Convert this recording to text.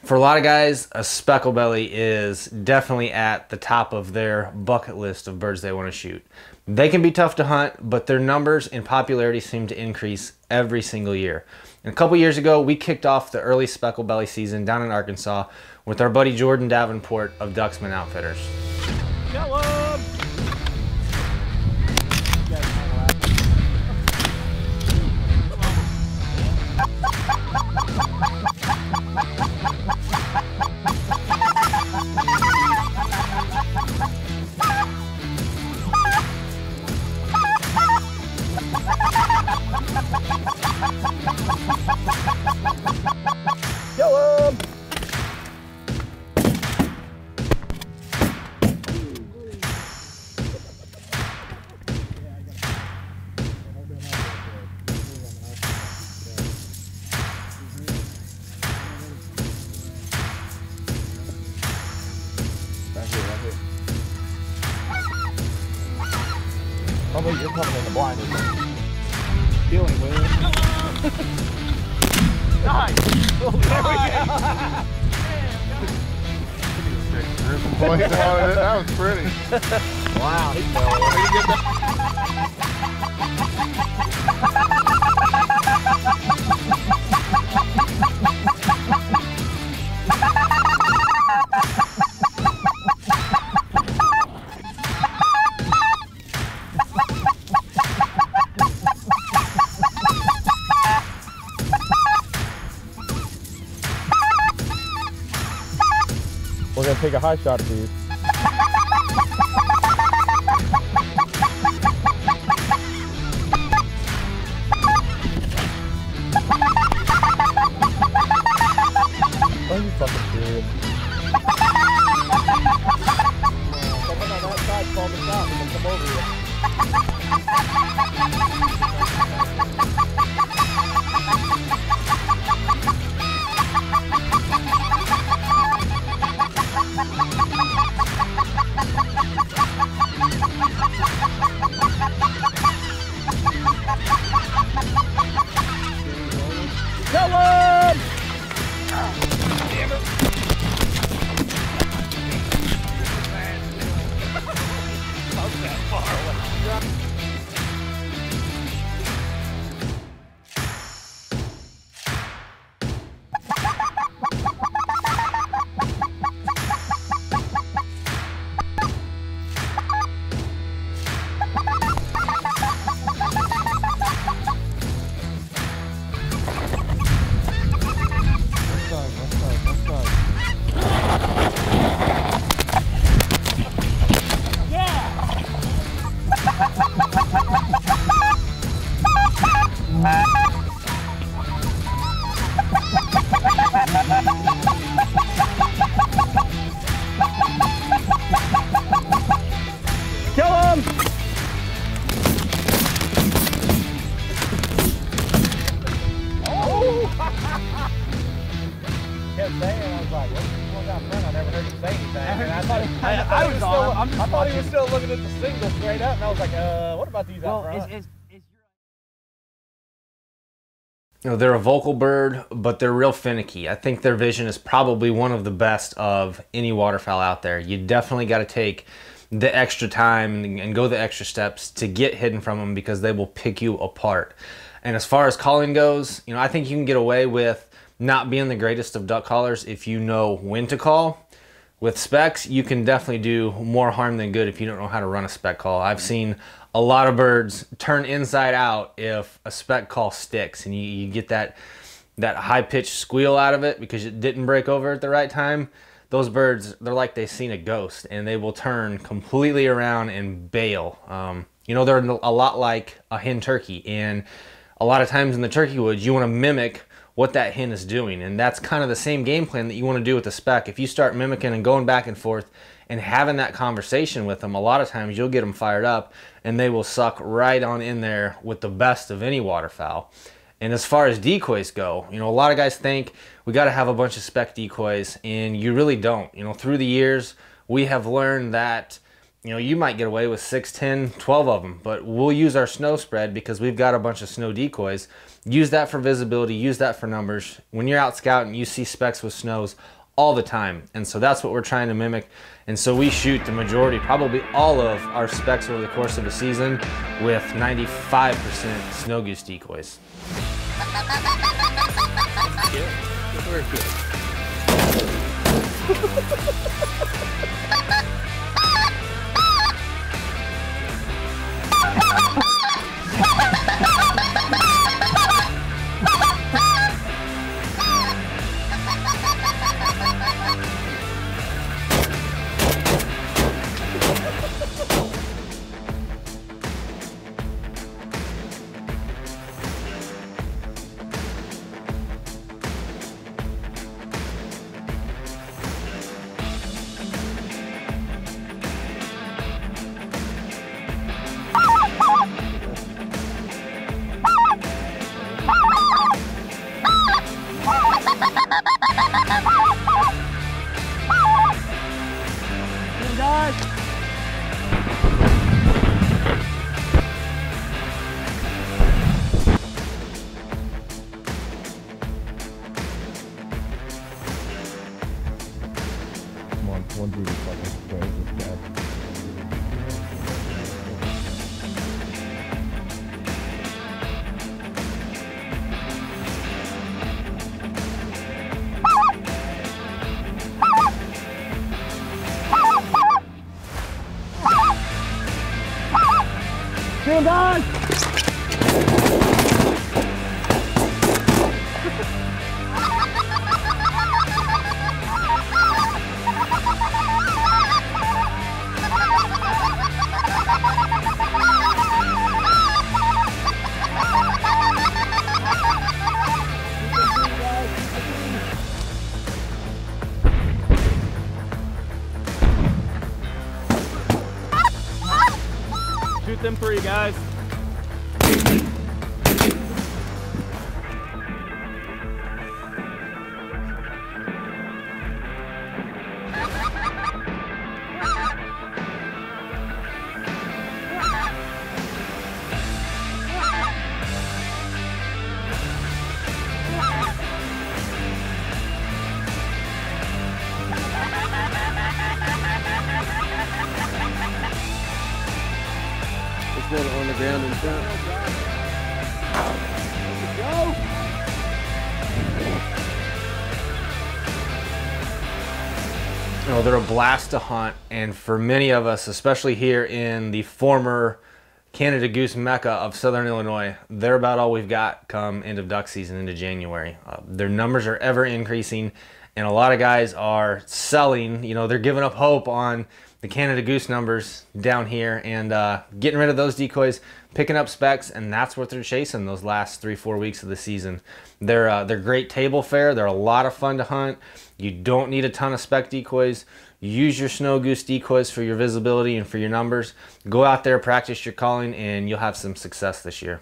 For a lot of guys, a specklebelly is definitely at the top of their bucket list of birds they want to shoot. They can be tough to hunt, but their numbers and popularity seem to increase every single year. And a couple years ago, we kicked off the early specklebelly season down in Arkansas with our buddy Jordan Davenport of Ducksman Outfitters. Kill him! Probably you're coming in the blind, isn't it? Feeling weird. Nice! Oh, there we go! That was pretty. Wow, he We're gonna take a high shot at these. Are you fucking serious? Someone on that side called us out and come over here. Kill him! Damn it. How's that far away? Kill him! Oh! Kept saying, I was like, what's this one got front? I never heard him say anything. And I thought he was still looking at the single straight up, and I was like, what about these out front? You know, they're a vocal bird, but they're real finicky. I think their vision is probably one of the best of any waterfowl out there. You definitely got to take the extra time and go the extra steps to get hidden from them because they will pick you apart. And as far as calling goes, you know, I think you can get away with not being the greatest of duck callers if you know when to call. With specs, you can definitely do more harm than good if you don't know how to run a spec call. I've seen a lot of birds turn inside out if a spec call sticks and you get that high-pitched squeal out of it because it didn't break over at the right time. Those birds, they're like they've seen a ghost and they will turn completely around and bail. You know, they're a lot like a hen turkey, and a lot of times in the turkey woods, you want to mimic what that hen is doing, and that's kind of the same game plan that you want to do with the spec. If you start mimicking and going back and forth and having that conversation with them, a lot of times you'll get them fired up and they will suck right on in there with the best of any waterfowl. And as far as decoys go, you know, a lot of guys think we got to have a bunch of spec decoys, and you really don't. You know, through the years, we have learned that, you know, you might get away with 6, 10, 12 of them, but we'll use our snow spread because we've got a bunch of snow decoys. Use that for visibility, use that for numbers. When you're out scouting, you see specks with snows all the time. And so that's what we're trying to mimic. And so we shoot the majority, probably all of our specks over the course of a season with 95% snow goose decoys. One dude is fucking scared of this guy. Stand on! Shoot them three, guys. On the ground in front. Oh, they're a blast to hunt, and for many of us, especially here in the former Canada Goose Mecca of Southern Illinois, they're about all we've got come end of duck season into January. Their numbers are ever increasing, and a lot of guys are selling. You know, they're giving up hope on the Canada Goose numbers down here and getting rid of those decoys, picking up specks, and that's what they're chasing those last 3-4 weeks of the season. They're great table fare. They're a lot of fun to hunt. You don't need a ton of speck decoys. Use your snow goose decoys for your visibility and for your numbers. Go out there, practice your calling, and you'll have some success this year.